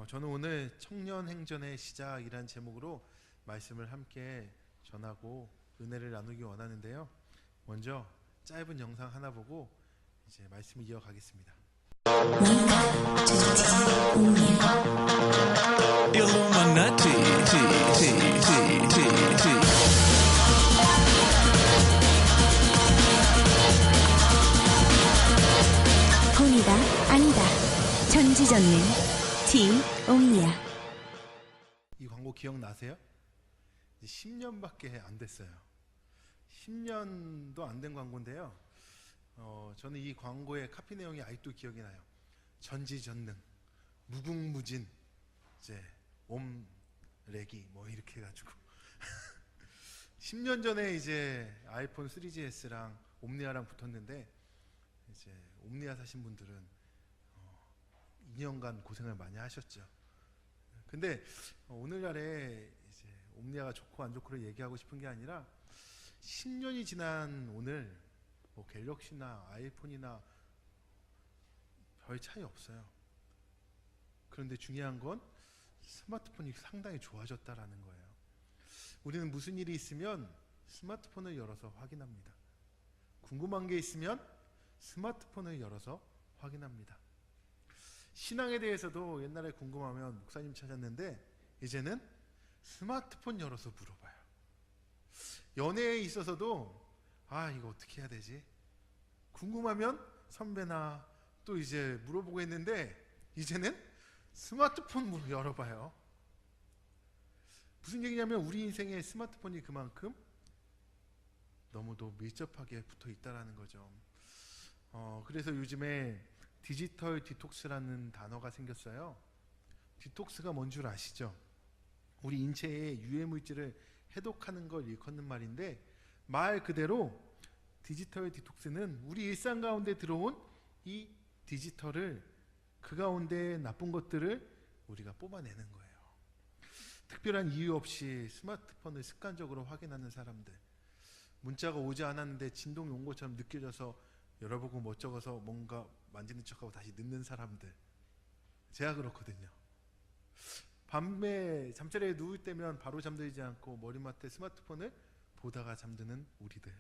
저는 오늘 청년 행전의 시작이란 제목으로 말씀을 함께 전하고 은혜를 나누기 원하는데요. 먼저 짧은 영상 하나 보고 이제 말씀을 이어가겠습니다. 혼이다 아니다 전지전능 옴니아. 이 광고 기억나세요? 10년밖에 안 됐어요. 10년도 안 된 광고인데요. 저는 이 광고의 카피 내용이 아직도 기억이 나요. 전지전능, 무궁무진, 이제 옴레기 뭐 이렇게 해가지고 10년 전에 이제 아이폰 3GS랑 옴니아랑 붙었는데 이제 옴니아 사신 분들은 2년간 고생을 많이 하셨죠. 근데 오늘날에 이제 옴니아가 좋고 안 좋고를 얘기하고 싶은 게 아니라 10년이 지난 오늘 뭐 갤럭시나 아이폰이나 별 차이 없어요. 그런데 중요한 건 스마트폰이 상당히 좋아졌다라는 거예요. 우리는 무슨 일이 있으면 스마트폰을 열어서 확인합니다. 궁금한 게 있으면 스마트폰을 열어서 확인합니다. 신앙에 대해서도 옛날에 궁금하면 목사님 찾았는데 이제는 스마트폰 열어서 물어봐요. 연애에 있어서도 이거 어떻게 해야 되지? 궁금하면 선배나 또 이제 물어보고 했는데 이제는 스마트폰 열어봐요. 무슨 얘기냐면 우리 인생에 스마트폰이 그만큼 너무도 밀접하게 붙어 있다라는 거죠. 그래서 요즘에 디지털 디톡스라는 단어가 생겼어요. 디톡스가 뭔 줄 아시죠? 우리 인체에 유해 물질을 해독하는 걸 일컫는 말인데 말 그대로 디지털 디톡스는 우리 일상 가운데 들어온 이 디지털을 그 가운데 나쁜 것들을 우리가 뽑아내는 거예요. 특별한 이유 없이 스마트폰을 습관적으로 확인하는 사람들, 문자가 오지 않았는데 진동이 온 것처럼 느껴져서 열어보고 못 적어서 뭔가 만지는 척하고 다시 넣는 사람들, 제가 그렇거든요. 밤에 잠자리에 누울 때면 바로 잠들지 않고 머리맡에 스마트폰을 보다가 잠드는 우리들.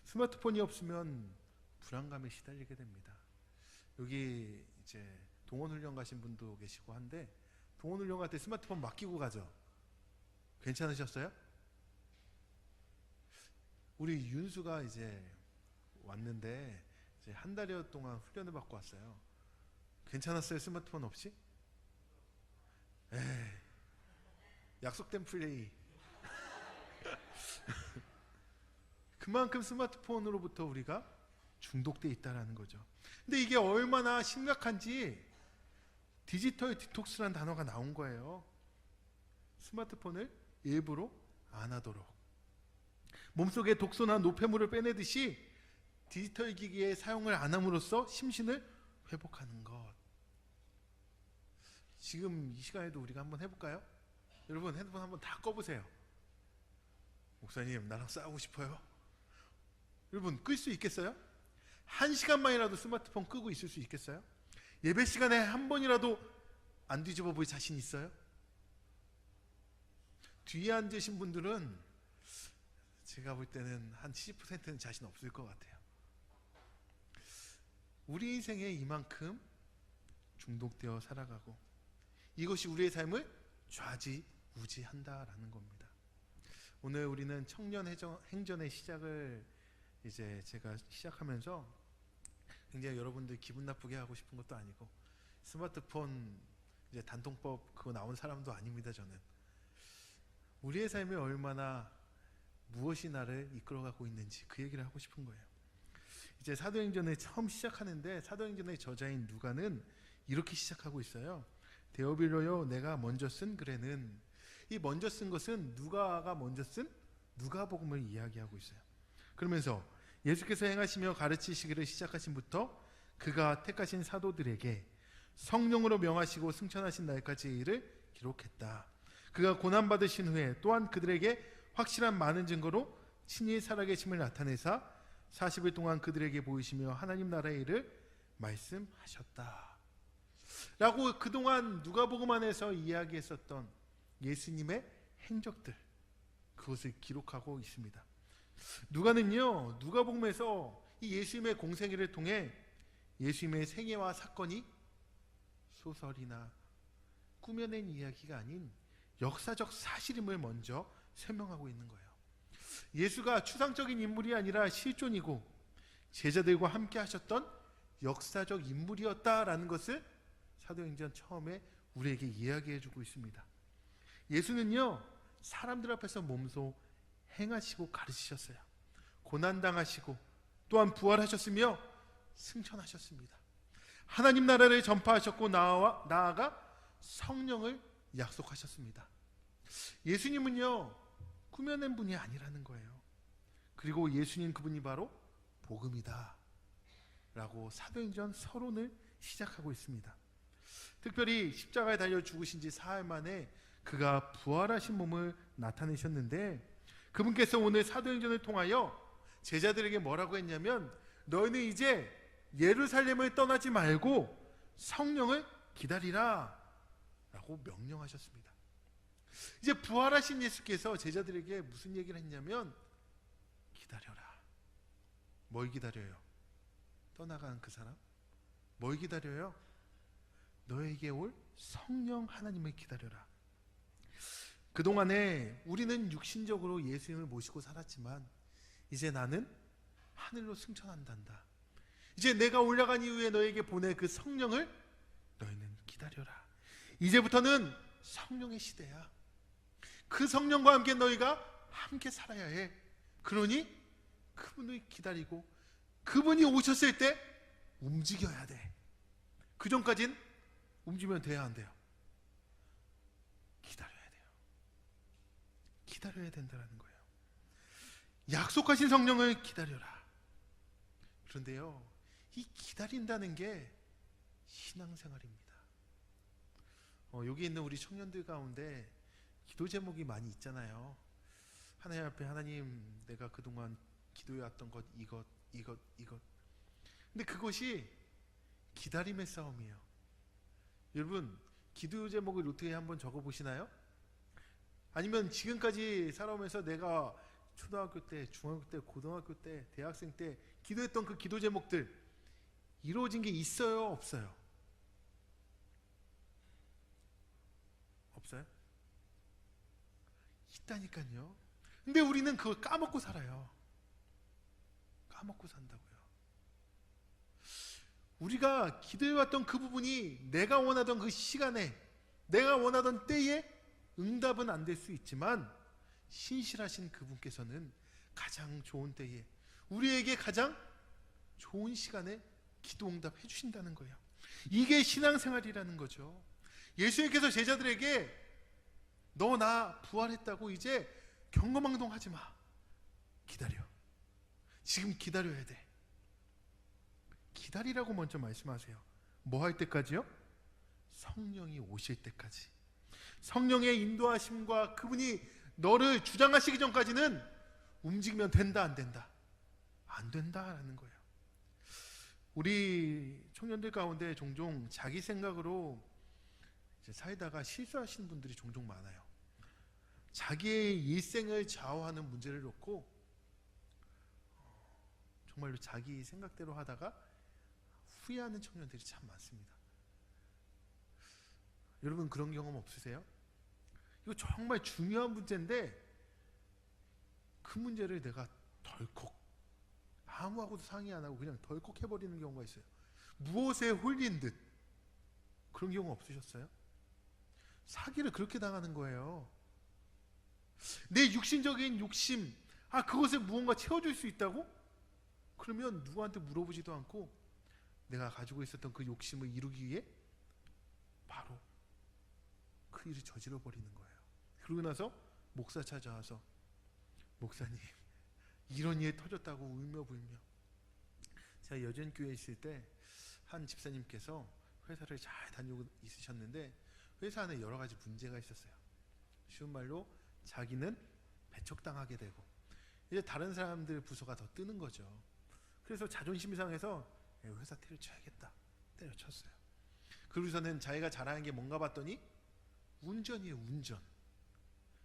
스마트폰이 없으면 불안감에 시달리게 됩니다. 여기 이제 동원훈련 가신 분도 계시고 한데 동원훈련 갈 때 스마트폰 맡기고 가죠. 괜찮으셨어요? 우리 윤수가 이제 왔는데 이제 한 달여 동안 훈련을 받고 왔어요. 괜찮았어요? 스마트폰 없이? 에이, 약속된 플레이. 그만큼 스마트폰으로부터 우리가 중독돼 있다라는 거죠. 근데 이게 얼마나 심각한지 디지털 디톡스라는 단어가 나온 거예요. 스마트폰을 일부러 안 하도록, 몸속에 독소나 노폐물을 빼내듯이 디지털 기기의 사용을 안 함으로써 심신을 회복하는 것. 지금 이 시간에도 우리가 한번 해볼까요? 여러분 핸드폰 한번 다 꺼보세요. 목사님 나랑 싸우고 싶어요? 여러분 끌 수 있겠어요? 1시간만이라도 스마트폰 끄고 있을 수 있겠어요? 예배 시간에 한 번이라도 안 뒤집어 볼 자신 있어요? 뒤에 앉으신 분들은 제가 볼 때는 한 70%는 자신 없을 것 같아요. 우리 인생에 이만큼 중독되어 살아가고 이것이 우리의 삶을 좌지우지한다라는 겁니다. 오늘 우리는 청년 행전의 시작을 이제 제가 시작하면서 굉장히 여러분들 기분 나쁘게 하고 싶은 것도 아니고 스마트폰 이제 단통법 그거 나온 사람도 아닙니다. 저는 우리의 삶에 얼마나 무엇이 나를 이끌어가고 있는지 그 얘기를 하고 싶은 거예요. 이제 사도행전을 처음 시작하는데 사도행전의 저자인 누가는 이렇게 시작하고 있어요. 데오빌로요 내가 먼저 쓴 글에는, 이 먼저 쓴 것은 누가가 먼저 쓴 누가복음을 이야기하고 있어요. 그러면서 예수께서 행하시며 가르치시기를 시작하신부터 그가 택하신 사도들에게 성령으로 명하시고 승천하신 날까지의 일을 기록했다. 그가 고난받으신 후에 또한 그들에게 확실한 많은 증거로 친히 살아계심을 나타내사 40일 동안 그들에게 보이시며 하나님 나라의 일을 말씀하셨다. 라고 그동안 누가복음 안에서 이야기했었던 예수님의 행적들, 그것을 기록하고 있습니다. 누가는요, 누가복음에서 이 예수님의 공생애를 통해 예수님의 생애와 사건이 소설이나 꾸며낸 이야기가 아닌 역사적 사실임을 먼저 설명하고 있는 거예요. 예수가 추상적인 인물이 아니라 실존이고 제자들과 함께 하셨던 역사적 인물이었다라는 것을 사도행전 처음에 우리에게 이야기해주고 있습니다. 예수는요, 사람들 앞에서 몸소 행하시고 가르치셨어요. 고난당하시고 또한 부활하셨으며 승천하셨습니다. 하나님 나라를 전파하셨고 나아가 성령을 약속하셨습니다. 예수님은요, 꾸며낸 분이 아니라는 거예요. 그리고 예수님 그분이 바로 복음이다 라고 사도행전 서론을 시작하고 있습니다. 특별히 십자가에 달려 죽으신 지 사흘 만에 그가 부활하신 몸을 나타내셨는데, 그분께서 오늘 사도행전을 통하여 제자들에게 뭐라고 했냐면, 너희는 이제 예루살렘을 떠나지 말고 성령을 기다리라 라고 명령하셨습니다. 이제 부활하신 예수께서 제자들에게 무슨 얘기를 했냐면, 기다려라. 뭘 기다려요? 떠나간 그 사람? 뭘 기다려요? 너에게 올 성령 하나님을 기다려라. 그동안에 우리는 육신적으로 예수님을 모시고 살았지만 이제 나는 하늘로 승천한단다. 이제 내가 올라간 이후에 너에게 보낼 그 성령을 너희는 기다려라. 이제부터는 성령의 시대야. 그 성령과 함께 너희가 함께 살아야 해. 그러니 그분을 기다리고 그분이 오셨을 때 움직여야 돼. 그 전까진 움직이면 돼야 안 돼요? 기다려야 돼요. 기다려야 된다는 거예요. 약속하신 성령을 기다려라. 그런데요, 이 기다린다는 게 신앙생활입니다. 여기 있는 우리 청년들 가운데 기도 제목이 많이 있잖아요. 하나님 앞에, 하나님 내가 그동안 기도해왔던 것, 이것. 근데 그것이 기다림의 싸움이에요. 여러분, 기도 제목을 노트에 한번 적어보시나요? 아니면 지금까지 살아오면서 내가 초등학교 때, 중학교 때, 고등학교 때, 대학생 때 기도했던 그 기도 제목들 이루어진 게 있어요? 없어요? 없어요? 있다니까요. 근데 우리는 그걸 까먹고 살아요. 까먹고 산다고요. 우리가 기도해왔던 그 부분이 내가 원하던 그 시간에, 내가 원하던 때에 응답은 안 될 수 있지만 신실하신 그분께서는 가장 좋은 때에, 우리에게 가장 좋은 시간에 기도 응답해 주신다는 거예요. 이게 신앙생활이라는 거죠. 예수님께서 제자들에게 너 나 부활했다고 이제 경거망동 하지 마. 기다려. 지금 기다려야 돼. 기다리라고 먼저 말씀하세요. 뭐 할 때까지요? 성령이 오실 때까지. 성령의 인도하심과 그분이 너를 주장하시기 전까지는 움직이면 된다, 안 된다? 안 된다라는 거예요. 우리 청년들 가운데 종종 자기 생각으로 살다가 실수하시는 분들이 종종 많아요. 자기의 일생을 좌우하는 문제를 놓고 정말로 자기 생각대로 하다가 후회하는 청년들이 참 많습니다. 여러분 그런 경험 없으세요? 이거 정말 중요한 문제인데 그 문제를 내가 덜컥 아무하고도 상의 안 하고 그냥 덜컥 해버리는 경우가 있어요. 무엇에 홀린 듯. 그런 경우 없으셨어요? 사기를 그렇게 당하는 거예요. 내 육신적인 욕심, 그것에 무언가 채워줄 수 있다고? 그러면 누구한테 물어보지도 않고 내가 가지고 있었던 그 욕심을 이루기 위해 바로 그 일을 저질러 버리는 거예요. 그러고 나서 목사 찾아와서 목사님 이런 일 터졌다고 울며불며. 제가 여전교회에 있을 때 한 집사님께서 회사를 잘 다니고 있으셨는데 회사 안에 여러 가지 문제가 있었어요. 쉬운 말로 자기는 배척당하게 되고 이제 다른 사람들 부서가 더 뜨는 거죠. 그래서 자존심이 상해서 회사 때려쳐야겠다. 때려쳤어요. 그러고서는 자기가 잘하는 게 뭔가 봤더니 운전이에요, 운전.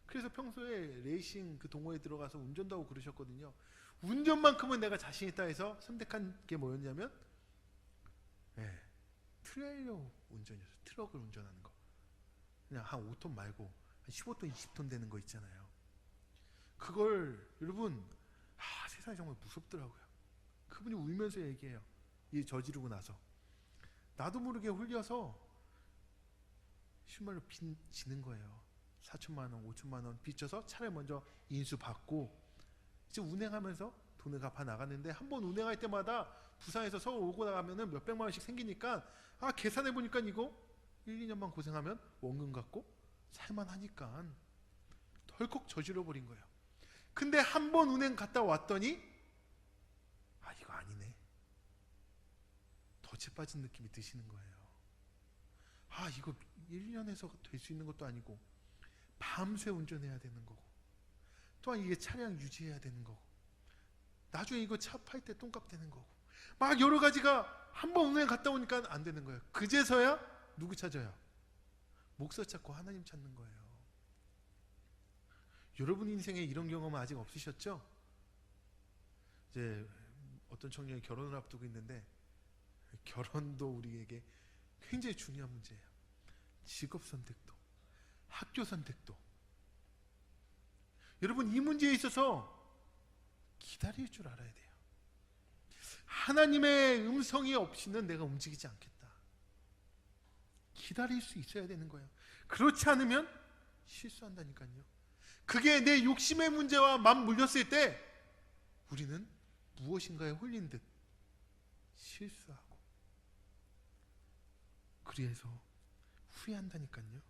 그래서 평소에 레이싱 그 동호회 들어가서 운전도 하고 그러셨거든요. 운전만큼은 내가 자신 있다 해서 선택한 게 뭐였냐면 트레일러 운전이었어요. 트럭을 운전하는 거. 그냥 한 5톤 말고 한 15톤, 20톤 되는 거 있잖아요. 그걸 여러분 세상이 정말 무섭더라고요. 그분이 울면서 얘기해요. 이 저지르고 나서 나도 모르게 홀려서 10만 원 빚지는 거예요. 4천만 원, 5천만 원 빚져서 차를 먼저 인수받고 이제 운행하면서 돈을 갚아 나갔는데 한 번 운행할 때마다 부산에서 서울 오고 나가면은 몇 백만 원씩 생기니까 계산해 보니까 이거 1, 2년만 고생하면 원금 갚고 살만하니까 덜컥 저질러 버린 거예요. 근데 한 번 운행 갔다 왔더니 이거 아니네. 덫에 빠진 느낌이 드시는 거예요. 이거 1년에서 될 수 있는 것도 아니고 밤새 운전해야 되는 거고 또한 이게 차량 유지해야 되는 거고 나중에 이거 차 팔 때 똥값 되는 거고 막 여러 가지가 한 번 운행 갔다 오니까 안 되는 거예요. 그제서야 누구 찾아요? 목사 찾고 하나님 찾는 거예요. 여러분 인생에 이런 경험은 아직 없으셨죠? 이제 어떤 청년이 결혼을 앞두고 있는데 결혼도 우리에게 굉장히 중요한 문제예요. 직업 선택도 학교 선택도 여러분 이 문제에 있어서 기다릴 줄 알아야 돼요. 하나님의 음성이 없이는 내가 움직이지 않겠다. 기다릴 수 있어야 되는 거예요. 그렇지 않으면 실수한다니까요. 그게 내 욕심의 문제와 맞물렸을 때 우리는 무엇인가에 홀린 듯 실수하고 그래서 후회한다니까요.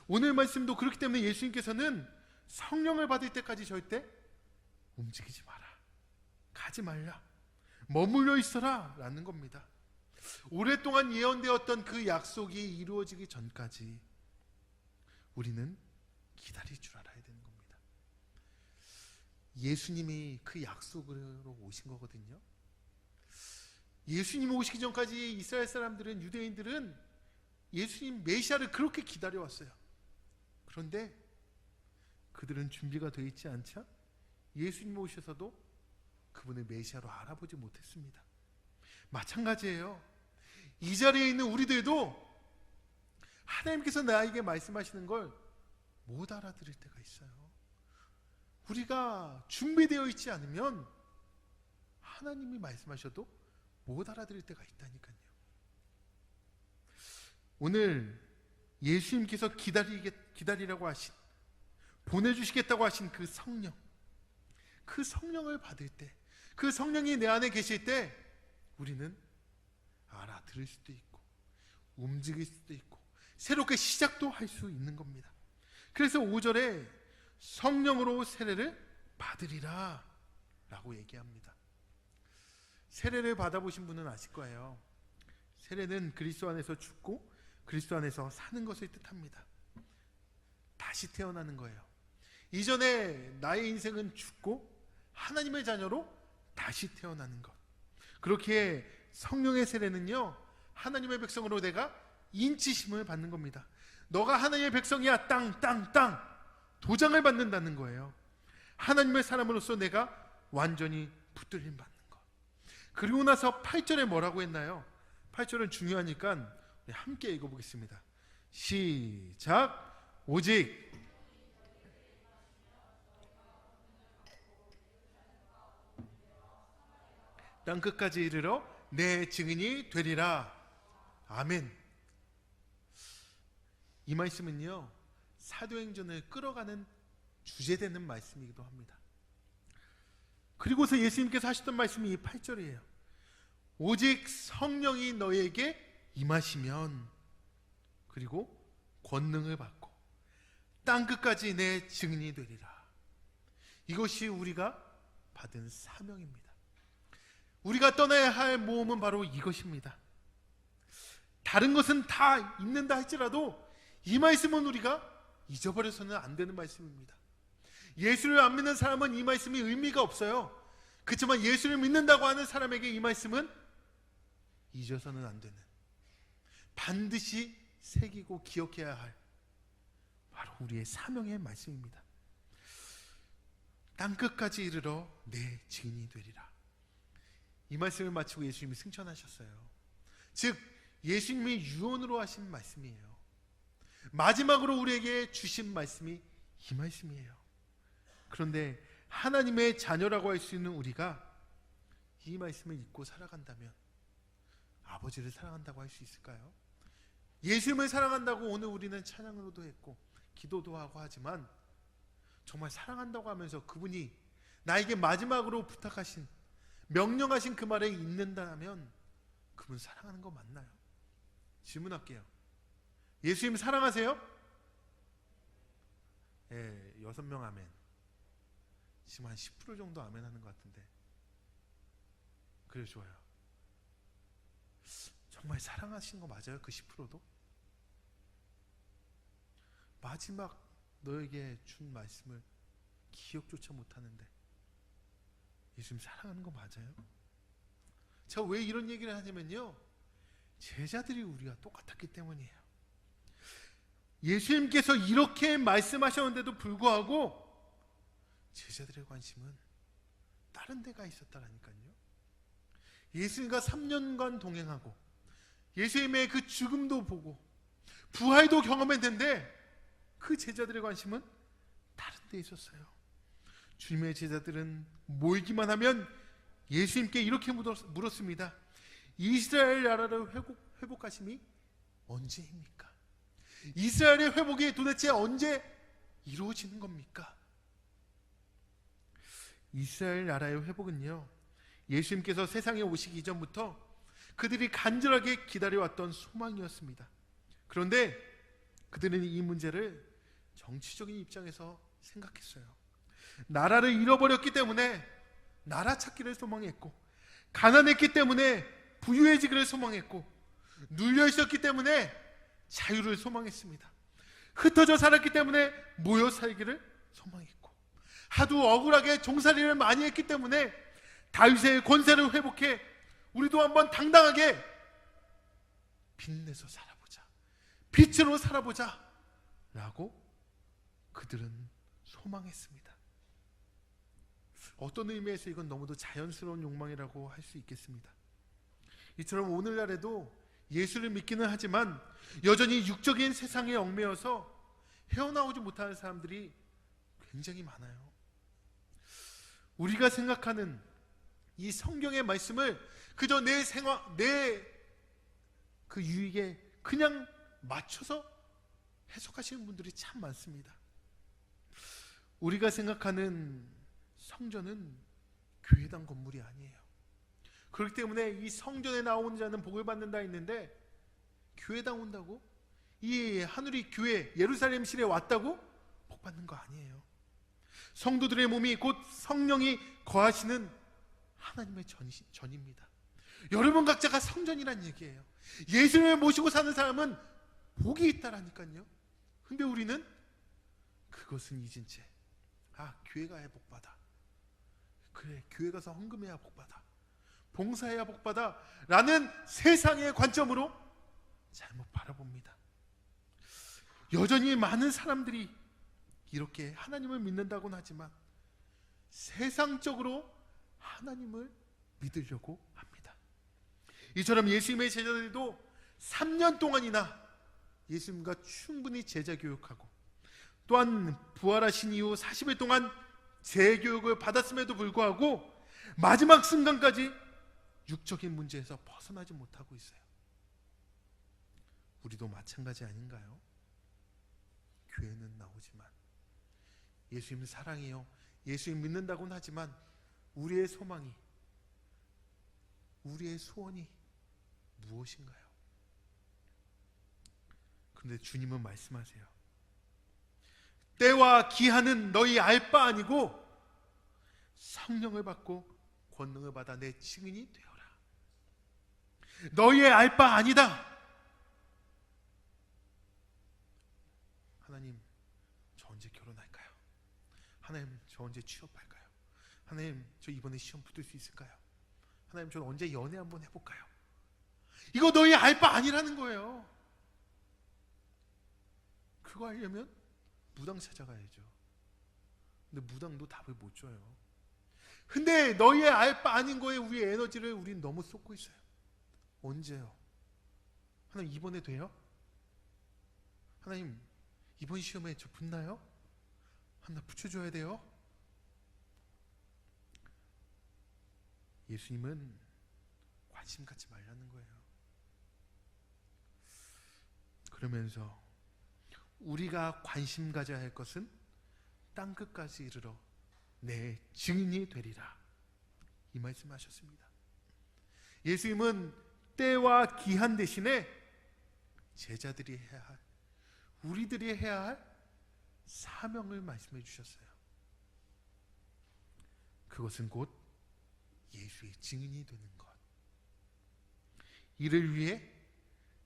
오늘 말씀도 그렇기 때문에 예수님께서는 성령을 받을 때까지 절대 움직이지 마라, 가지 말라, 머물러 있어라 라는 겁니다. 오랫동안 예언되었던 그 약속이 이루어지기 전까지 우리는 기다릴 줄 알아야 되는 겁니다. 예수님이 그 약속으로 오신 거거든요. 예수님이 오시기 전까지 이스라엘 사람들은, 유대인들은 예수님 메시아를 그렇게 기다려왔어요. 그런데 그들은 준비가 되어 있지 않자 예수님 오셔서도 그분을 메시아로 알아보지 못했습니다. 마찬가지예요. 이 자리에 있는 우리들도 하나님께서 나에게 말씀하시는 걸 못 알아들을 때가 있어요. 우리가 준비되어 있지 않으면 하나님이 말씀하셔도 못 알아들을 때가 있다니까요. 오늘 예수님께서 기다리라고 하신, 보내주시겠다고 하신 그 성령, 그 성령을 받을 때, 그 성령이 내 안에 계실 때 우리는 알아들을 수도 있고 움직일 수도 있고 새롭게 시작도 할 수 있는 겁니다. 그래서 5절에 성령으로 세례를 받으리라 라고 얘기합니다. 세례를 받아보신 분은 아실 거예요. 세례는 그리스도 안에서 죽고 그리스도 안에서 사는 것을 뜻합니다. 다시 태어나는 거예요. 이전에 나의 인생은 죽고 하나님의 자녀로 다시 태어나는 것. 그렇게 성령의 세례는요, 하나님의 백성으로 내가 인치심을 받는 겁니다. 너가 하나님의 백성이야, 땅 도장을 받는다는 거예요. 하나님의 사람으로서 내가 완전히 붙들림 받는 것. 그리고 나서 8절에 뭐라고 했나요? 8절은 중요하니까 함께 읽어보겠습니다. 시작. 오직 땅끝까지 이르러 내 증인이 되리라. 아멘. 이 말씀은요, 사도행전을 끌어가는 주제되는 말씀이기도 합니다. 그리고서 예수님께서 하셨던 말씀이 이 8절이에요. 오직 성령이 너에게 임하시면, 그리고 권능을 받고 땅끝까지 내 증인이 되리라. 이것이 우리가 받은 사명입니다. 우리가 떠나야 할 모험은 바로 이것입니다. 다른 것은 다 있는다 할지라도 이 말씀은 우리가 잊어버려서는 안 되는 말씀입니다. 예수를 안 믿는 사람은 이 말씀이 의미가 없어요. 그렇지만 예수를 믿는다고 하는 사람에게 이 말씀은 잊어서는 안 되는, 반드시 새기고 기억해야 할 바로 우리의 사명의 말씀입니다. 땅끝까지 이르러 내 증인이 되리라. 이 말씀을 마치고 예수님이 승천하셨어요. 즉 예수님이 유언으로 하신 말씀이에요. 마지막으로 우리에게 주신 말씀이 이 말씀이에요. 그런데 하나님의 자녀라고 할 수 있는 우리가 이 말씀을 잊고 살아간다면 아버지를 사랑한다고 할 수 있을까요? 예수님을 사랑한다고 오늘 우리는 찬양으로도 했고 기도도 하고 하지만 정말 사랑한다고 하면서 그분이 나에게 마지막으로 부탁하신, 명령하신 그 말에 있는다면 그분 사랑하는 거 맞나요? 질문할게요. 예수님 사랑하세요? 예, 6명 아멘. 지금 한 10% 정도 아멘 하는 것 같은데. 그래, 좋아요. 정말 사랑하신 거 맞아요? 그 10%도? 마지막 너에게 준 말씀을 기억조차 못하는데 예수님 사랑하는 거 맞아요? 제가 왜 이런 얘기를 하냐면요, 제자들이 우리가 똑같았기 때문이에요. 예수님께서 이렇게 말씀하셨는데도 불구하고 제자들의 관심은 다른 데가 있었다라니까요. 예수님과 3년간 동행하고 예수님의 그 죽음도 보고 부활도 경험했는데 그 제자들의 관심은 다른 데 있었어요. 주님의 제자들은 모이기만 하면 예수님께 이렇게 물었습니다. 이스라엘 나라를 회복하심이 언제입니까? 이스라엘의 회복이 도대체 언제 이루어지는 겁니까? 이스라엘 나라의 회복은요, 예수님께서 세상에 오시기 이전부터 그들이 간절하게 기다려왔던 소망이었습니다. 그런데 그들은 이 문제를 정치적인 입장에서 생각했어요. 나라를 잃어버렸기 때문에 나라 찾기를 소망했고, 가난했기 때문에 부유해지기를 소망했고, 눌려 있었기 때문에 자유를 소망했습니다. 흩어져 살았기 때문에 모여 살기를 소망했고, 하도 억울하게 종살이를 많이 했기 때문에 다윗의 권세를 회복해 우리도 한번 당당하게 빛내서 살아보자, 빛으로 살아보자 라고 그들은 소망했습니다. 어떤 의미에서 이건 너무도 자연스러운 욕망이라고 할 수 있겠습니다. 이처럼 오늘날에도 예수를 믿기는 하지만 여전히 육적인 세상에 얽매여서 헤어나오지 못하는 사람들이 굉장히 많아요. 우리가 생각하는 이 성경의 말씀을 그저 내 그 유익에 그냥 맞춰서 해석하시는 분들이 참 많습니다. 우리가 생각하는 성전은 교회당 건물이 아니에요. 그렇기 때문에 이 성전에 나오는 자는 복을 받는다 했는데, 교회당 온다고? 이 하늘이 교회 예루살렘 실에 왔다고 복 받는 거 아니에요. 성도들의 몸이 곧 성령이 거하시는 하나님의 전입니다. 여러분 각자가 성전이란 얘기예요. 예수님을 모시고 사는 사람은 복이 있다라니까요. 근데 우리는 그것은 잊은 채, 교회 가야 복받아, 그래 교회 가서 헌금해야 복받아, 봉사해야 복받아 라는 세상의 관점으로 잘못 바라봅니다. 여전히 많은 사람들이 이렇게 하나님을 믿는다고는 하지만 세상적으로 하나님을 믿으려고 합니다. 이처럼 예수님의 제자들도 3년 동안이나 예수님과 충분히 제자 교육하고, 또한 부활하신 이후 40일 동안 재교육을 받았음에도 불구하고 마지막 순간까지 육적인 문제에서 벗어나지 못하고 있어요. 우리도 마찬가지 아닌가요? 교회는 나오지만, 예수님 사랑해요, 예수님 믿는다고는 하지만 우리의 소망이, 우리의 소원이 무엇인가요? 그런데 주님은 말씀하세요. 때와 기한은 너희 알 바 아니고 성령을 받고 권능을 받아 내 증인이 되어라. 너희의 알 바 아니다. 하나님, 저 언제 결혼할까요? 하나님, 저 언제 취업할까요? 하나님, 저 이번에 시험 붙을 수 있을까요? 하나님, 저 언제 연애 한번 해볼까요? 이거 너희 알 바 아니라는 거예요. 그거 하려면 무당 찾아가야죠. 근데 무당도 답을 못 줘요. 근데 너희의 알 바 아닌 거에 우리의 에너지를 우린 너무 쏟고 있어요. 언제요? 하나님 이번에 돼요? 하나님 이번 시험에 저 붙나요? 하나 붙여줘야 돼요? 예수님은 관심 갖지 말라는 거예요. 그러면서 우리가 관심 가져야 할 것은 땅끝까지 이르러 내 증인이 되리라, 이 말씀하셨습니다. 예수님은 때와 기한 대신에 제자들이 해야 할, 우리들이 해야 할 사명을 말씀해 주셨어요. 그것은 곧 예수의 증인이 되는 것. 이를 위해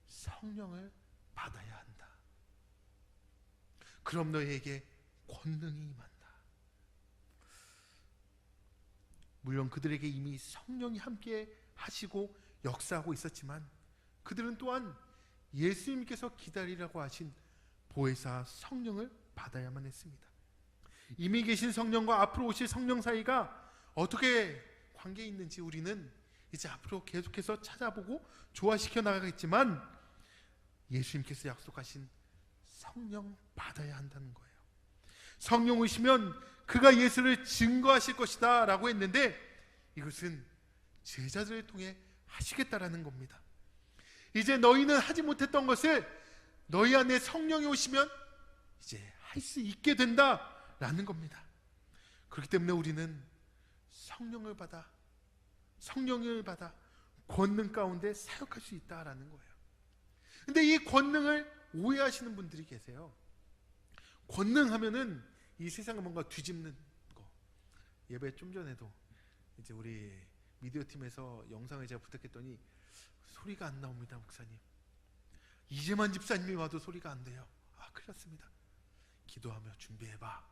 성령을 받아야 한다. 그럼 너에게 권능이 임한다. 물론 그들에게 이미 성령이 함께 하시고 역사하고 있었지만 그들은 또한 예수님께서 기다리라고 하신 보혜사 성령을 받아야만 했습니다. 이미 계신 성령과 앞으로 오실 성령 사이가 어떻게 관계 있는지 우리는 이제 앞으로 계속해서 찾아보고 조화시켜 나가겠지만 예수님께서 약속하신 성령 받아야 한다는 거예요. 성령 오시면 그가 예수를 증거하실 것이다 라고 했는데 이것은 제자들을 통해 하시겠다라는 겁니다. 이제 너희는 하지 못했던 것을 너희 안에 성령이 오시면 이제 할 수 있게 된다라는 겁니다. 그렇기 때문에 우리는 성령을 받아 권능 가운데 사역할 수 있다라는 거예요. 근데 이 권능을 오해하시는 분들이 계세요. 권능 하면은 이 세상을 뭔가 뒤집는 거. 예배 좀 전에도 이제 우리 미디어 팀에서 영상을 제가 부탁했더니 소리가 안 나옵니다, 목사님. 이재만 집사님이 와도 소리가 안 돼요. 아, 큰일 났습니다. 기도하며 준비해봐.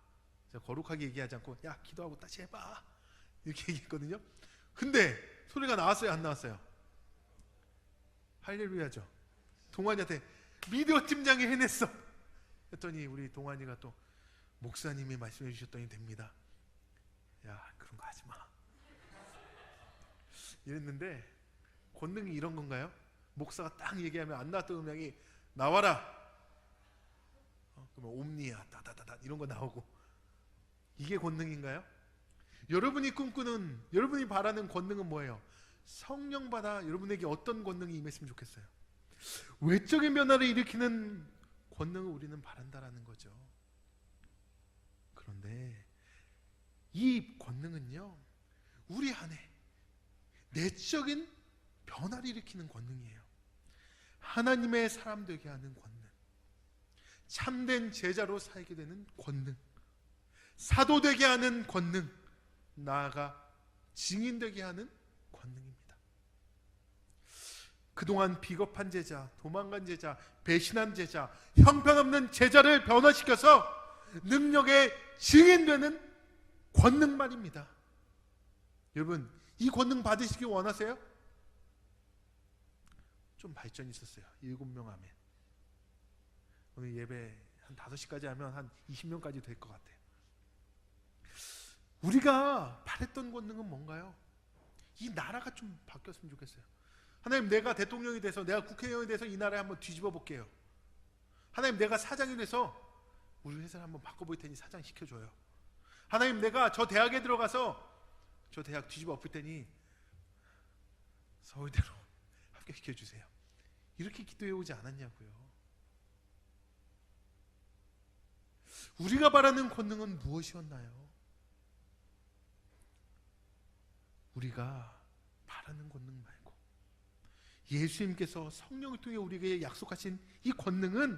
제가 거룩하게 얘기하지 않고 야, 기도하고 다시 해봐, 이렇게 얘기했거든요. 근데 소리가 나왔어요, 안 나왔어요? 할렐루야죠. 동환이한테 미디어 팀장이 해냈어 했더니 우리 동환이가 또 목사님이 말씀해 주셨더니 됩니다. 야, 그런 거 하지 마 이랬는데, 권능이 이런 건가요? 목사가 딱 얘기하면 안 나왔던 음향이 나와라, 그러면 옴니아 다다다다 이런 거 나오고, 이게 권능인가요? 여러분이 꿈꾸는, 여러분이 바라는 권능은 뭐예요? 성령 받아 여러분에게 어떤 권능이 임했으면 좋겠어요? 외적인 변화를 일으키는 권능을 우리는 바란다라는 거죠. 그런데 이 권능은요, 우리 안에 내적인 변화를 일으키는 권능이에요. 하나님의 사람 되게 하는 권능, 참된 제자로 살게 되는 권능, 사도 되게 하는 권능, 나아가 증인 되게 하는 권능입니다. 그동안 비겁한 제자, 도망간 제자, 배신한 제자, 형편없는 제자를 변화시켜서 능력의 증인되는 권능 말입니다. 여러분, 이 권능 받으시기 원하세요? 좀 발전이 있었어요. 7명 하면 오늘 예배 한 5시까지 하면 한 20명까지 될 것 같아요. 우리가 바랬던 권능은 뭔가요? 이 나라가 좀 바뀌었으면 좋겠어요. 하나님, 내가 대통령이 돼서, 내가 국회의원이 돼서 이 나라에 한번 뒤집어 볼게요. 하나님, 내가 사장이 돼서 우리 회사를 한번 바꿔볼 테니 사장 시켜줘요. 하나님, 내가 저 대학에 들어가서 저 대학 뒤집어 엎을 테니 서울대로 합격시켜주세요. 이렇게 기도해 오지 않았냐고요. 우리가 바라는 권능은 무엇이었나요? 우리가 바라는 권능 말고 예수님께서 성령을 통해 우리에게 약속하신 이 권능은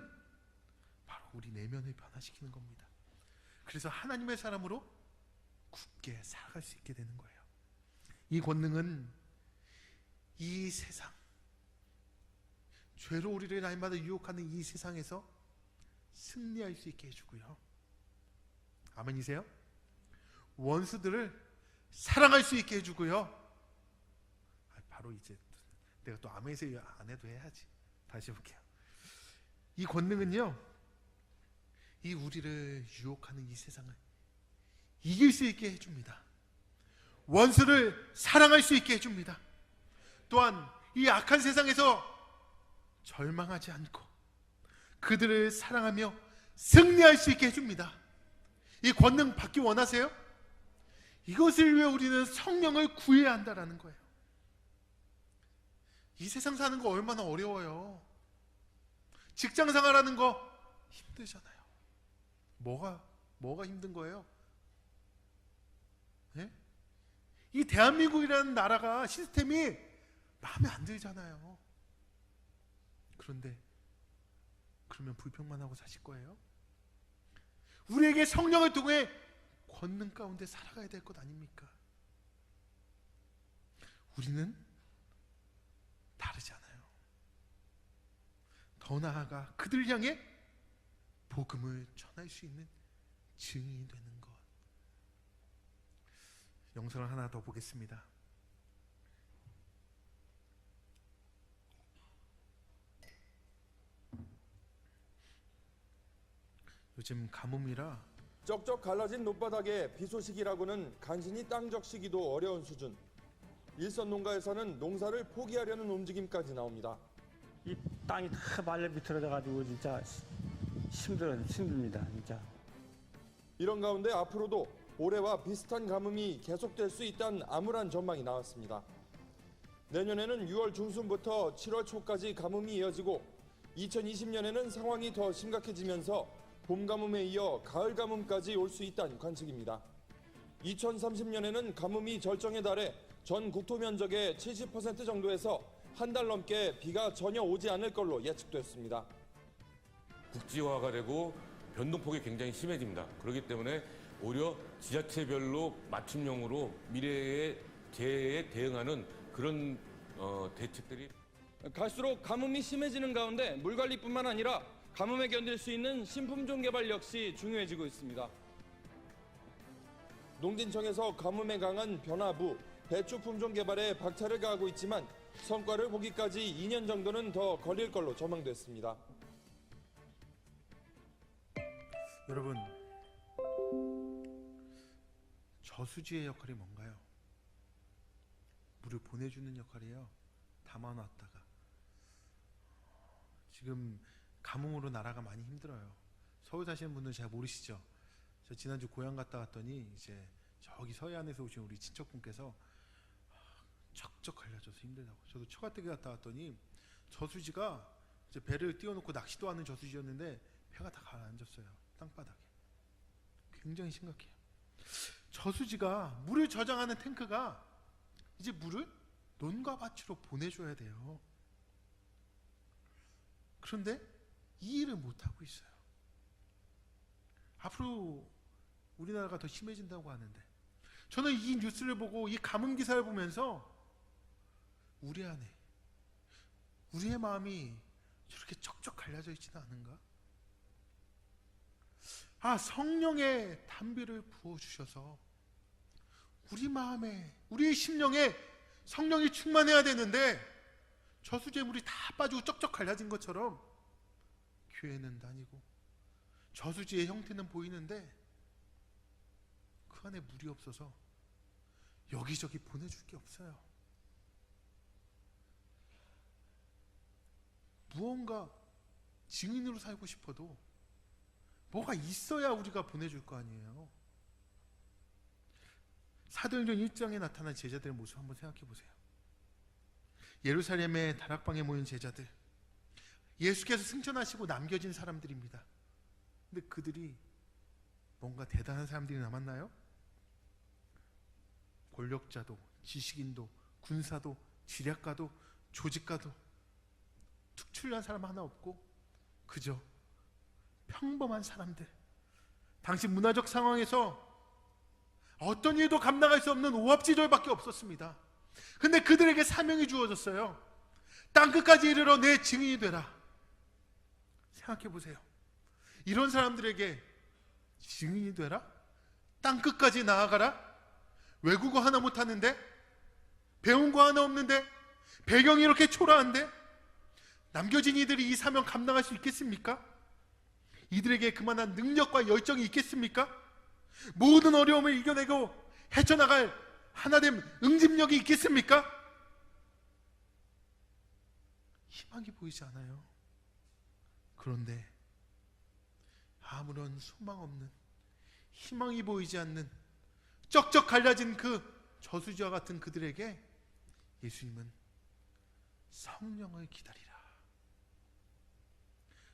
바로 우리 내면을 변화시키는 겁니다. 그래서 하나님의 사람으로 굳게 살아갈 수 있게 되는 거예요. 이 권능은 이 세상, 죄로 우리를 날마다 유혹하는 이 세상에서 승리할 수 있게 해주고요. 아멘이세요? 원수들을 사랑할 수 있게 해주고요. 바로 이제 내가 또 아멘에서 안 해도 해야지. 다시 해볼게요. 이 권능은요, 이 우리를 유혹하는 이 세상을 이길 수 있게 해줍니다. 원수를 사랑할 수 있게 해줍니다. 또한 이 악한 세상에서 절망하지 않고 그들을 사랑하며 승리할 수 있게 해줍니다. 이 권능 받기 원하세요? 이것을 위해 우리는 성령을 구해야 한다는 거예요. 이 세상 사는 거 얼마나 어려워요. 직장 생활하는 거 힘들잖아요. 뭐가 힘든 거예요? 네? 이 대한민국이라는 나라가 시스템이 마음에 안 들잖아요. 그런데 그러면 불평만 하고 사실 거예요? 우리에게 성령을 통해 권능 가운데 살아가야 될 것 아닙니까? 우리는 다르지 않아요. 더 나아가 그들 향해 복음을 전할 수 있는 증인이 되는 것. 영상을 하나 더 보겠습니다. 요즘 가뭄이라 쩍쩍 갈라진 논바닥에 비 소식이라고는 간신히 땅 적시기도 어려운 수준. 일선 농가에서는 농사를 포기하려는 움직임까지 나옵니다. 이 땅이 다 말려 비틀어져가지고 진짜 힘듭니다, 진짜. 이런 가운데 앞으로도 올해와 비슷한 가뭄이 계속될 수 있다는 암울한 전망이 나왔습니다. 내년에는 6월 중순부터 7월 초까지 가뭄이 이어지고 2020년에는 상황이 더 심각해지면서 봄 가뭄에 이어 가을 가뭄까지 올 수 있다는 관측입니다. 2030년에는 가뭄이 절정에 달해 전 국토 면적의 70% 정도에서 한 달 넘게 비가 전혀 오지 않을 걸로 예측됐습니다. 국지화가 되고 변동폭이 굉장히 심해집니다. 그렇기 때문에 오히려 지자체별로 맞춤형으로 미래의 재해에 대응하는 그런 대책들이 갈수록 가뭄이 심해지는 가운데 물관리뿐만 아니라 가뭄에 견딜 수 있는 신품종 개발 역시 중요해지고 있습니다. 농진청에서 가뭄에 강한 변화부, 배추 품종 개발에 박차를 가하고 있지만 성과를 보기까지 2년 정도는 더 걸릴 걸로 전망됐습니다. 여러분, 저수지의 역할이 뭔가요? 물을 보내주는 역할이에요. 담아놨다가. 지금 가뭄으로 나라가 많이 힘들어요. 서울 사시는 분들은 잘 모르시죠? 저 지난주 고향 갔다 왔더니 이제 저기 서해안에서 오신 우리 친척분께서 척척 갈라져서 힘들다고. 저도 처가댁에 갔다 왔더니 저수지가 이제 배를 띄워놓고 낚시도 하는 저수지였는데 배가 다 가라앉았어요. 땅바닥에. 굉장히 심각해요. 저수지가 물을 저장하는 탱크가 이제 물을 논과 밭으로 보내줘야 돼요. 그런데 이 일을 못하고 있어요. 앞으로 우리나라가 더 심해진다고 하는데, 저는 이 뉴스를 보고 이 가뭄 기사를 보면서 우리 안에 우리의 마음이 저렇게 쩍쩍 갈라져 있지는 않은가? 성령의 담비를 부어주셔서 우리 마음에, 우리의 심령에 성령이 충만해야 되는데 저수지에 물이 다 빠지고 쩍쩍 갈라진 것처럼 교회는 다니고 저수지의 형태는 보이는데 그 안에 물이 없어서 여기저기 보내줄 게 없어요. 무언가 증인으로 살고 싶어도 뭐가 있어야 우리가 보내줄 거 아니에요. 사도행전 1장에 나타난 제자들의 모습 한번 생각해 보세요. 예루살렘의 다락방에 모인 제자들, 예수께서 승천하시고 남겨진 사람들입니다. 근데 그들이 뭔가 대단한 사람들이 남았나요? 권력자도, 지식인도, 군사도, 지략가도, 조직가도 특출난 사람 하나 없고 그저 평범한 사람들, 당시 문화적 상황에서 어떤 일도 감당할 수 없는 오합지졸밖에 없었습니다. 근데 그들에게 사명이 주어졌어요. 땅끝까지 이르러 내 증인이 되라. 생각해 보세요. 이런 사람들에게 증인이 되라? 땅끝까지 나아가라? 외국어 하나 못하는데? 배운 거 하나 없는데? 배경이 이렇게 초라한데? 남겨진 이들이 이 사명 감당할 수 있겠습니까? 이들에게 그만한 능력과 열정이 있겠습니까? 모든 어려움을 이겨내고 헤쳐나갈 하나됨 응집력이 있겠습니까? 희망이 보이지 않아요. 그런데 아무런 소망 없는, 희망이 보이지 않는 쩍쩍 갈라진 그 저수지와 같은 그들에게 예수님은 성령을 기다리라,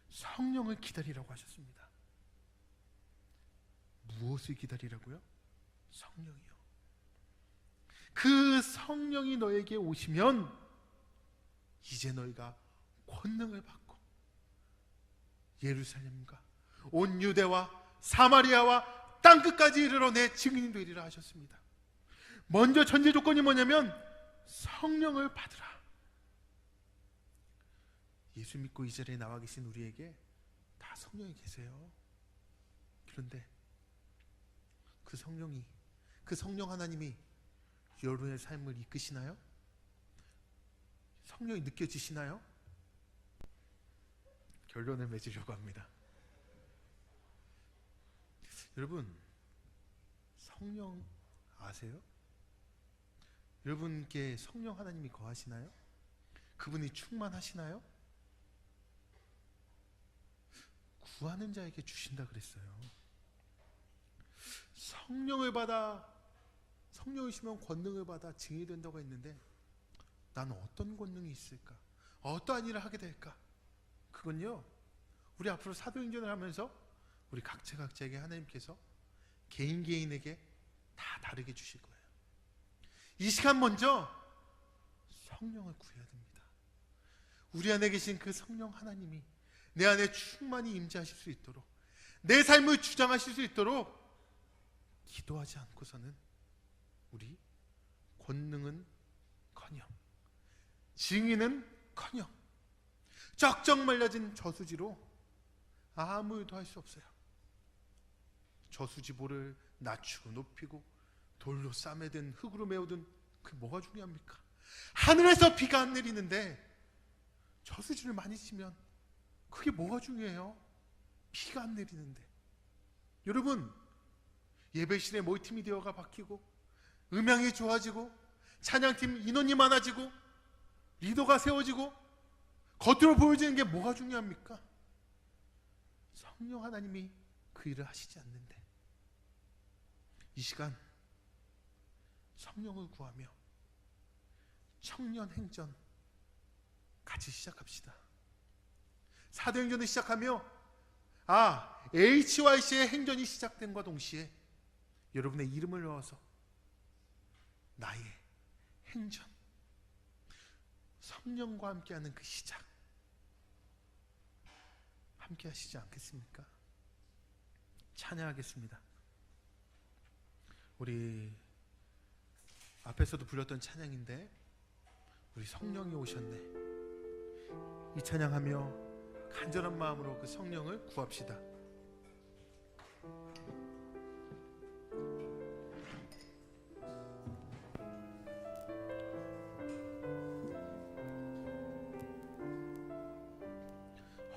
성령을 기다리라고 하셨습니다. 무엇을 기다리라고요? 성령이요. 그 성령이 너에게 오시면 이제 너희가 권능을 받고 예루살렘과 온 유대와 사마리아와 땅끝까지 이르러 내 증인이 되리라 하셨습니다. 먼저 전제 조건이 뭐냐면 성령을 받으라. 예수 믿고 이 자리에 나와 계신 우리에게 다 성령이 계세요. 그런데 그 성령이, 그 성령 하나님이 여러분의 삶을 이끄시나요? 성령이 느껴지시나요? 결론을 맺으려고 합니다. 여러분, 성령 아세요? 여러분께 성령 하나님이 거하시나요? 그분이 충만하시나요? 구하는 자에게 주신다 그랬어요. 성령을 받아, 성령이시면 권능을 받아 증인이 된다고 했는데 나는 어떤 권능이 있을까? 어떠한 일을 하게 될까? 그건요, 우리 앞으로 사도행전을 하면서 우리 각자에게 하나님께서 개인에게 다 다르게 주실 거예요. 이 시간 먼저 성령을 구해야 됩니다. 우리 안에 계신 그 성령 하나님이 내 안에 충만히 임재하실 수 있도록, 내 삶을 주장하실 수 있도록 기도하지 않고서는 우리 권능은 커녕, 증인은 커녕 쩍쩍 말라진 저수지로 아무 일도 할 수 없어요. 저수지볼을 낮추고 높이고 돌로 싸매든 흙으로 메우든 그게 뭐가 중요합니까? 하늘에서 비가 안 내리는데 저수지를 많이 치면 그게 뭐가 중요해요? 비가 안 내리는데. 여러분, 예배실에 멀티미디어가 바뀌고 음향이 좋아지고 찬양팀 인원이 많아지고 리더가 세워지고 겉으로 보여지는 게 뭐가 중요합니까? 성령 하나님이 그 일을 하시지 않는데. 이 시간 성령을 구하며 청년 행전 같이 시작합시다. 사도행전을 시작하며 HYC의 행전이 시작된과 동시에 여러분의 이름을 넣어서 나의 행전, 성령과 함께하는 그 시작 함께 하시지 않겠습니까? 찬양하겠습니다. 우리 앞에서도 불렀던 찬양인데 우리 성령이 오셨네. 이 찬양하며 간절한 마음으로 그 성령을 구합시다.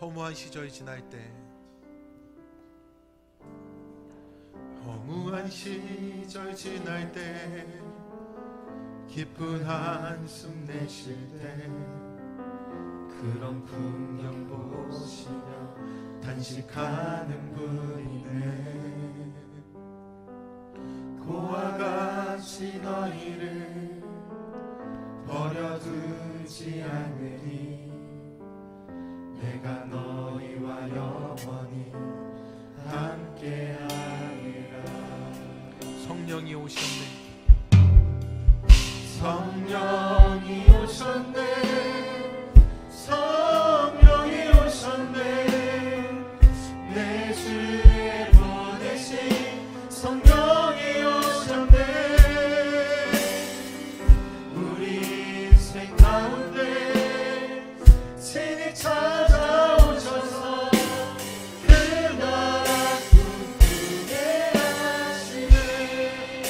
허무한 시절 지날 때, 허무한 시절 지날 때, 깊은 한숨 내쉴 때, 그런 풍경 보시며 단식하는 분이네. 고와 같이 너희를 버려두지 않으리. 내가 너희와 영원히 함께하리라. 성령이 오셨네. 성령이 오셨네. 성령이 오셨네. 내 주에 보내신 성령이 오셨네. 우리 인생 가운데 친히 찾아오셔서 그 나라 꿈꾸게 하시네.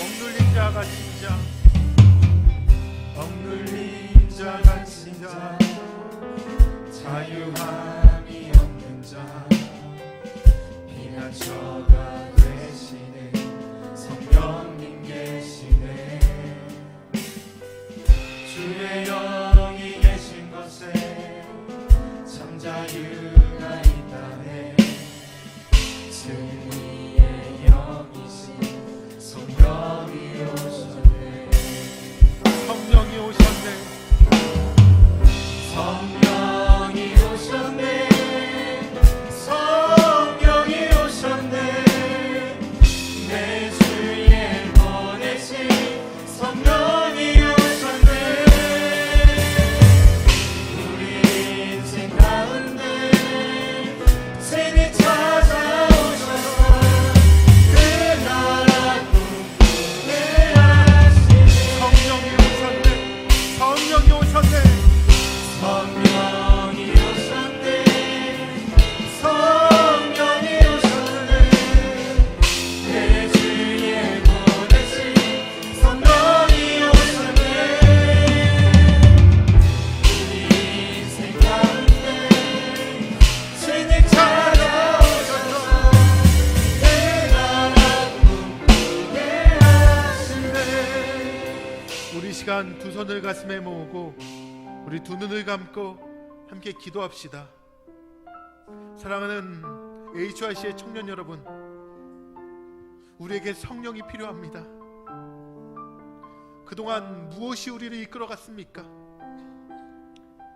억눌린 자 갇힌 자, 억눌린 자 갇힌 자, 자유함이 없는 자, 피난처가 되시네 성령님 계시네 주의 영이 계신 곳에 참 자유가 있다네 승리의 영이신 성령이 오셨네 성령이 오셨네. 성령이 오셨네 성령이 오셨네 내 주에 보내신 성령이 오셨네 우리 인생 가운데 신이 찾아오셔서 그 나라 꿈꾸게 하시네 성령이 오셨네. 성령이 오셨네. 성령이 오셨네 성령이 오셨네 내 주에 보내신 성령이 오셨네 우리 인생 가운데 신이 찾아오셔서 내 나라 꿈꾸게 하시네 우리 시간 두 손을 가슴에 모으고 우리 두 눈을 감고 함께 기도합시다. 사랑하는 HRC의 청년 여러분, 우리에게 성령이 필요합니다. 그동안 무엇이 우리를 이끌어갔습니까?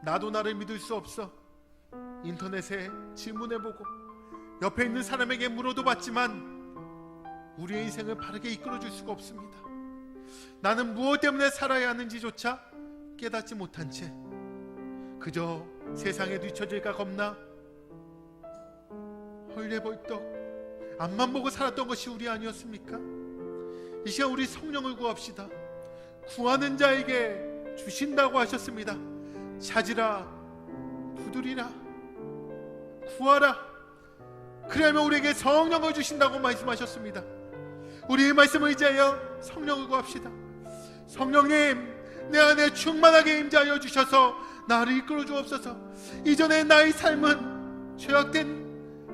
나도 나를 믿을 수 없어 인터넷에 질문해보고 옆에 있는 사람에게 물어도 봤지만 우리의 인생을 바르게 이끌어줄 수가 없습니다. 나는 무엇 때문에 살아야 하는지조차 깨닫지 못한 채 그저 세상에 뒤처질까 겁나 헐레벌떡 앞만 보고 살았던 것이 우리 아니었습니까? 이 시간 우리 성령을 구합시다. 구하는 자에게 주신다고 하셨습니다. 찾으라, 두드리라, 구하라. 그러면 우리에게 성령을 주신다고 말씀하셨습니다. 우리 이 말씀을 의지하여 성령을 구합시다. 성령님, 내 안에 충만하게 임재하여 주셔서 나를 이끌어 주옵소서. 이전에 나의 삶은 죄악된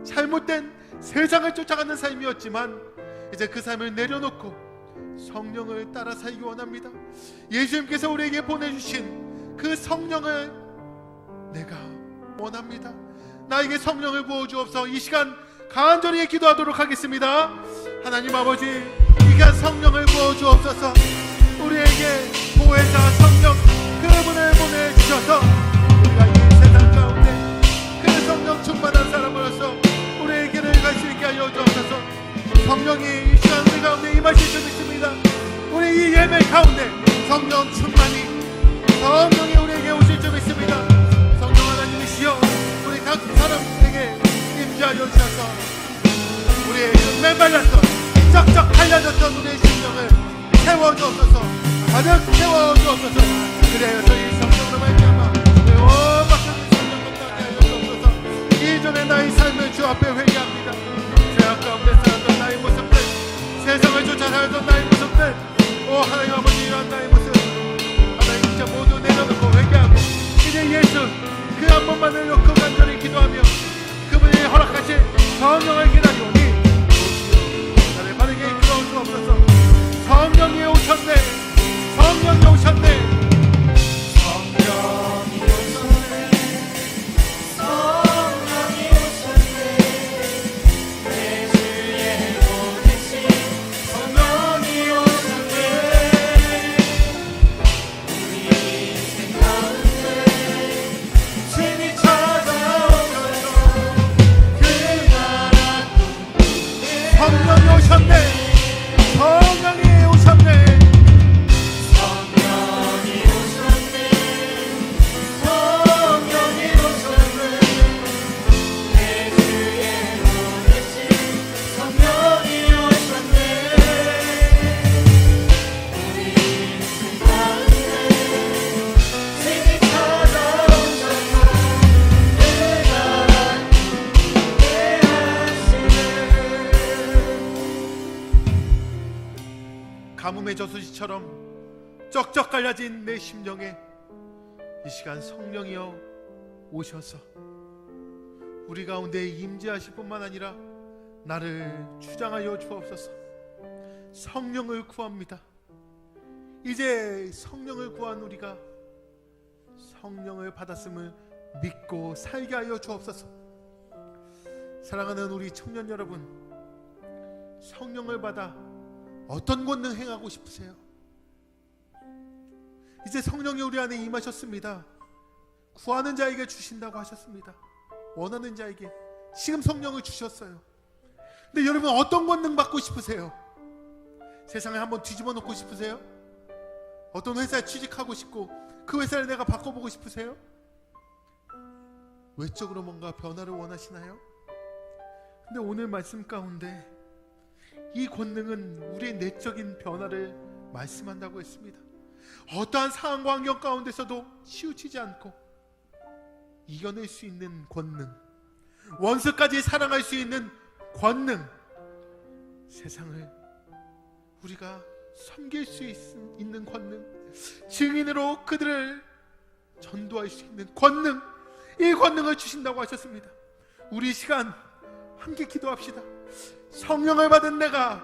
잘못된 세상을 쫓아가는 삶이었지만 이제 그 삶을 내려놓고 성령을 따라 살기 원합니다. 예수님께서 우리에게 보내주신 그 성령을 내가 원합니다. 나에게 성령을 부어주옵소서. 이 시간 간절히 기도하도록 하겠습니다. 하나님 아버지, 이 시간 성령을 부어주옵소서. 우리에게 보혜사 성령 그분을 보내주셔서 우리가 이 세상 가운데 그 성령 충만한 사람으로서 우리의 길을 갈 수 있게 하여 주옵소서. 성령이 이 시간 우리 가운데 임하실 줄 믿습니다. 우리 이 예배 가운데 성령 충만히 성령이 우리에게 오실 줄 믿습니다. 성령 하나님이시여 우리 각 사람에게 임재하여 주셔서 우리의 그 메말랐던 쩍쩍 갈라졌던 우리의 심령을 채워주옵소서. 가득 채워주옵소서. 그래서 이 성령으로 말미암아 우리 온 박사님 성령 건강하게 하여 주옵소서. 이전의 나의 삶을 주 앞에 회개합니다. 죄악 가운데 살았던 나의 모습들, 세상을 쫓아 살았던 나의 모습들, 오 하나님 아버지, 이러한 나의 모습 하나님 진짜 모두 내려놓고 회개하고 이제 예수 그 한 번만을 놓고 간절히 기도하며 그분이 허락하신 성령을 기다리오니 나를 바르게 이끌어 주옵소서. 성령이 오셨네. 성령이 오셨네. 성령이 오셨네 성령이 오셨네 내 주에 보내신 성령이 오셨네 우리 인생 가운데 신이 찾아오셔서 그 나라 꿈꾸게 성령이 오셨네. 성령이 오셨네. 성령이 오셨네 성령이 오셨네 내 주에 보내신 성령이 오셨네 우리 인생 가운데 신이 찾아오셔서 내 나라 꿈꾸게 하시네 가뭄의 저수지처럼 쩍쩍 갈라진 내 심령에 이 시간 성령이여 오셔서 우리 가운데 임재하실 뿐만 아니라 나를 주장하여 주옵소서. 성령을 구합니다. 이제 성령을 구한 우리가 성령을 받았음을 믿고 살게 하여 주옵소서. 사랑하는 우리 청년 여러분, 성령을 받아 어떤 권능 행하고 싶으세요? 이제 성령이 우리 안에 임하셨습니다. 구하는 자에게 주신다고 하셨습니다. 원하는 자에게 지금 성령을 주셨어요. 근데 여러분, 어떤 권능 받고 싶으세요? 세상을 한번 뒤집어 놓고 싶으세요? 어떤 회사에 취직하고 싶고 그 회사를 내가 바꿔보고 싶으세요? 외적으로 뭔가 변화를 원하시나요? 근데 오늘 말씀 가운데 이 권능은 우리의 내적인 변화를 말씀한다고 했습니다. 어떠한 상황과 환경 가운데서도 치우치지 않고 이겨낼 수 있는 권능, 원수까지 사랑할 수 있는 권능, 세상을 우리가 섬길 수 있는 권능, 증인으로 그들을 전도할 수 있는 권능, 이 권능을 주신다고 하셨습니다. 우리 시간 함께 기도합시다. 성령을 받은 내가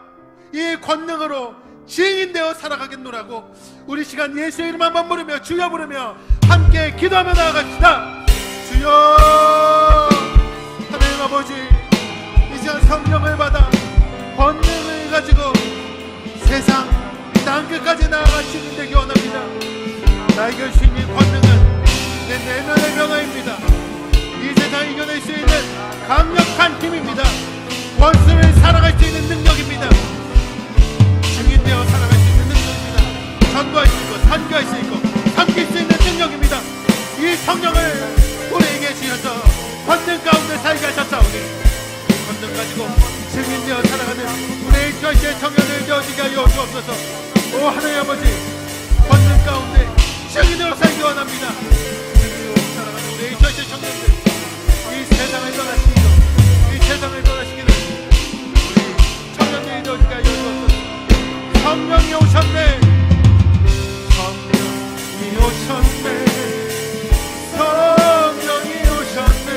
이 권능으로 증인되어 살아가겠노라고 우리 시간 예수의 이름 한번 부르며 주여 부르며 함께 기도하며 나아갑시다. 주여, 하나님 아버지, 이 시간 성령을 받아 권능을 가지고 세상 땅끝까지 나아갈 수 있는 되기 원합니다. 나에게 주신 이 권능은 내 내면의 변화입니다. 이 세상을 이겨낼 수 있는 강력한 힘입니다. 원수를 살아갈 수 있는 능력입니다. 증인되어 살아갈 수 있는 능력입니다. 전도할 수 있고 선교할 수 있고 삼킬 수 있는 능력입니다. 이 성령을 우리에게 주셔서 권능 가운데 살게 하셨사오니 권능 가지고 증인되어 살아가는 우리 HYC의 청년을 되어지게 하여 주옵소서. 오 하나님 아버지, 권능 가운데 증인으로 살기 원합니다. 증인으로 살아가는 우리 HYC의 청년들, 이 세상을 떠나시기로, 이 세상을 떠나시기를 우리 청년들이 되어지게 하여 주옵소서. 성령이 오셨네, 성령이 오셨네, 성령이 오셨네,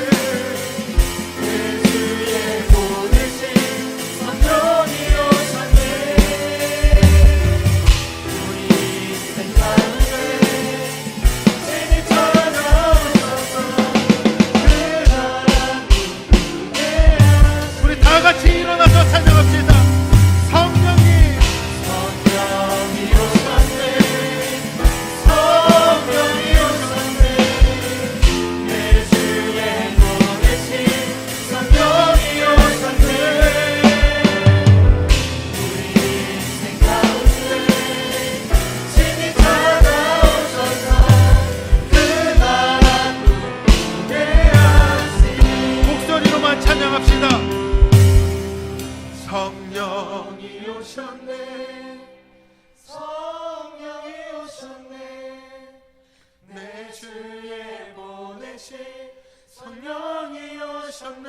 예수의 보내신 성령이 오셨네. 우리 인생 가운데 신이 찾아오셔서 그 나라 꿈꾸게 하시네. 우리 다 같이 일어나서 찬양합시다. 성령이 오셨네. 성령이 오셨네. 내 주에 보내신 성령이 오셨네. 우리 인생 가운데 신이 찾아오셔서 그 나라 꿈꾸게 하시네. 목소리로만 찬양합시다. 성령이 오셨네. 성령이 오셨네. 내 주에 보내신 성령이 오셨네.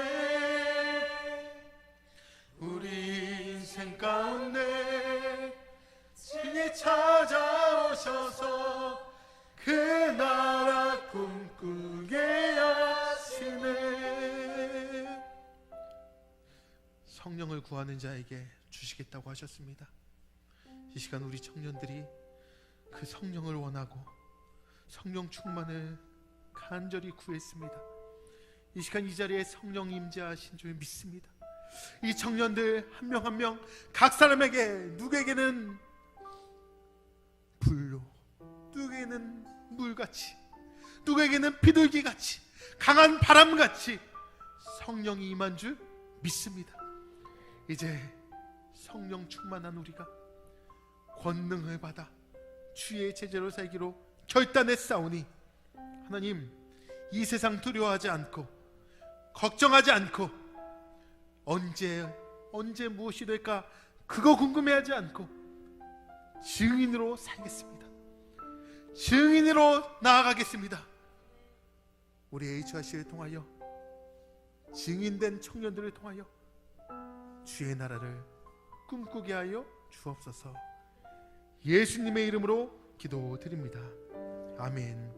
우리 인생 가운데 신이 찾아오셔서 그 나라 꿈꾸게 하시네. 성령을 구하는 자에게 주시겠다고 하셨습니다. 이 시간 우리 청년들이 그 성령을 원하고 성령 충만을 간절히 구했습니다. 이 시간 이 자리에 성령 임재하신 줄 믿습니다. 이 청년들 한 명 한 명 각 사람에게, 누구에게는 불로, 누구에게는 물같이, 누구에게는 비둘기같이, 강한 바람같이 성령이 임한 줄 믿습니다. 이제 성령 충만한 우리가 권능을 받아 주의 제자로 살기로 결단했사오니 하나님, 이 세상 두려워하지 않고 걱정하지 않고 언제 무엇이 될까 그거 궁금해하지 않고 증인으로 살겠습니다. 증인으로 나아가겠습니다. 우리 HYC를 통하여, 증인된 청년들을 통하여 주의 나라를 꿈꾸게 하여 주옵소서. 예수님의 이름으로 기도드립니다. 아멘.